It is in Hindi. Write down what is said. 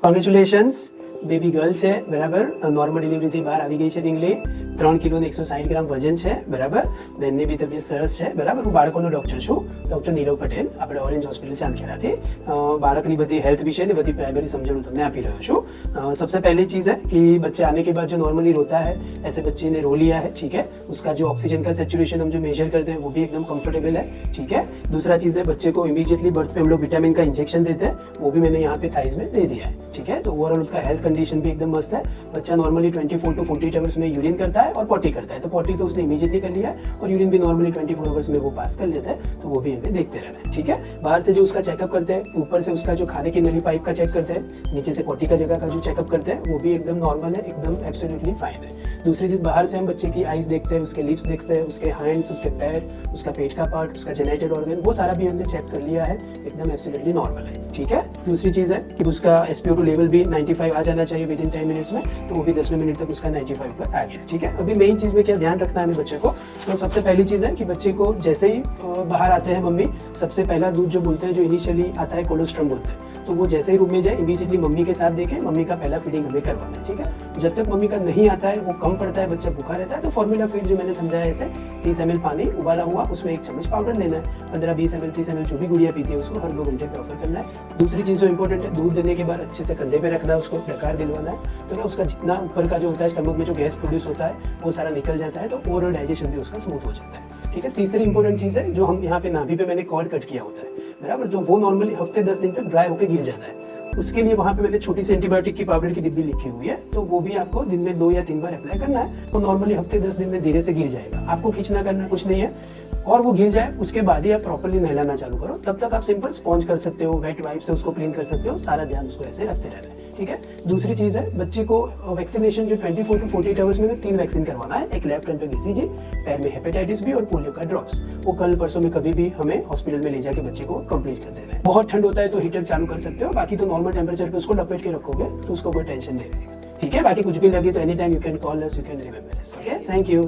કોંગ્રેચ્યુલેશન્સ, બેબી ગર્લ છે બરાબર, નોર્મલ ડિલિવરીથી બહાર આવી ગઈ છે ઢીંગલી, 3 કિલો ને 160 ગ્રામ વજન છે બરાબર, બેનની બી તબિયત સરસ છે બરાબર. હું બાળકોનો ડૉક્ટર છું, ડૉક્ટર નીરવ પટેલ, આપણે ઓરેન્જ હોસ્પિટલ ચાંદખેડાથી. બાળકની બધી हेल्थ विषय बड़ी प्राइमरी समझ तुम्हें आपी रहा छूँ. सबसे पहली चीज़ है कि बच्चे आने के बाद जो नॉर्मली रोता है, ऐसे बच्चे ने रो लिया है, ठीक है, उसका जो ऑक्सीजन का सेचुरेशन हम जो मेजर करते हैं वो भी एकदम कंफर्टेबल है, ठीक है. दूसरा चीज़ है बच्चे को इमीडिएटली बर्थ पे हम लोग विटामिन का इंजेक्शन देते हैं, वो भी मैंने यहाँ पे थाइज में दे दिया है, ठीक है. तो ओवरऑल उसका हेल्थ कंडीशन भी एकदम मस्त है. बच्चा नॉर्मली 24 to 48 आवर्स में यूरिन करता है और पॉटी करता है, तो पॉटी तो उसने इमीडिएटली कर लिया है और यूरिन भी नॉर्मली 24 आवर्स में वो पास कर लेता है, तो वो भी हमें देखते रहना है, ठीक है. बाहर से जो उसका चेकअप करते हैं, ऊपर से उसका जो खाने की नली पाइप का चेक करते हैं, नीचे से पॉटी का जगह का जो चेकअप करते हैं, वो भी एकदम नॉर्मल है, एकदम एब्सोल्युटली फाइन है. दूसरी चीज, बाहर से हम बच्चे की आईज देखते हैं, उसके लिप्स देखते हैं, उसके हैंड्स, उसके पैर, उसका पेट का पार्ट, उसका जेनिटल ऑर्गन, वो सारा भी हमने चेक कर लिया है, एकदम एब्सोल्युटली नॉर्मल है, ठीक है. दूसरी चीज है कि उसका SpO2 लेवल भी 95 आ जाना चाहिए विद इन 10 मिनट्स में, तो वो भी 10वें मिनट तक उसका 95 पर आ गया, ठीक है. अभी मेन चीज में क्या ध्यान रखना है हमें बच्चे को, तो सबसे पहली चीज है कि बच्चे को जैसे ही बाहर आते हैं मम्मी, सबसे पहला दूध जो बोलते हैं, जो इनिशियली आता है कोलोस्ट्रम बोलते हैं, तो वो जैसे ही रूम में जाए इमीडिएटली मम्मी के साथ देखें, मम्मी का पहला फीडिंग हमें करवाना है, ठीक है. जब तक मम्मी का नहीं आता है, वो कम पड़ता है, बच्चा भूखा रहता है, तो फॉर्मूला फीड जो मैंने समझाया ऐसे 30 ml पानी उबाला हुआ, उसमें 1 चम्मच पाउडर लेना है, 15-20 ml 30 ml जो भी गुड़िया पीती है उसको हर 2 घंटे पे ऑफर करना है. दूसरी चीज जो इंपॉर्टेंट है, दूध देने के बाद अच्छे से कंधे पे रखना है, उसको डकार दिलवाना है, तो क्या उसका जितना ऊपर का जो होता है स्टमक में जो गैस प्रोड्यूस होता है वो सारा निकल जाता है, तो ओवरऑल डाइजेशन भी उसका स्मूथ हो जाता है, ठीक है. तीसरी इंपॉर्टेंट चीज है, जो हम यहाँ पे नाभि पे मैंने कॉर्ड कट किया होता है बराबर, तो वो नॉर्मली हफ्ते 10 दिन तक ड्राई होकर गिर जाता है. उसके लिए वहाँ पे मैंने छोटी सी एंटीबायोटिक की पाउडर की डिब्बी लिखी हुई है, तो वो भी आपको दिन में 2 या 3 बार अप्लाई करना है. तो नॉर्मली हफ्ते 10 दिन में धीरे से गिर जाएगा, आपको खींचना करना कुछ नहीं है, और वो गिर जाए उसके बाद ही आप प्रॉपर्ली नहलाना चालू करो. तब तक आप सिंपल स्पॉन्ज कर सकते हो, वेट वाइप से उसको क्लीन कर सकते हो, सारा ध्यान उसको ऐसे रखते रहना है, ठीक है. दूसरी चीज है, बच्चे को वैक्सीनेशन जो 24 to 48 आवर्स में 3 वैक्सीन करवाना है. एक लेफ्ट हैंड पे BCG, पैर में हेपेटाइटिस बी और पोलियो का ड्रॉप्स. वो कल परसों में कभी भी हमें हॉस्पिटल में ले जाके बच्चे को कंप्लीट कर देना है. बहुत ठंड होता है तो हीटर चालू कर सकते हो, बाकी तो नॉर्मल टेम्परेचर पे उसको लपेट के रखोगे तो उसको कोई टेंशन नहीं रहेगा, ठीक है. बाकी कुछ भी लगे तो any time you can call us, you can remember us, okay. Thank you.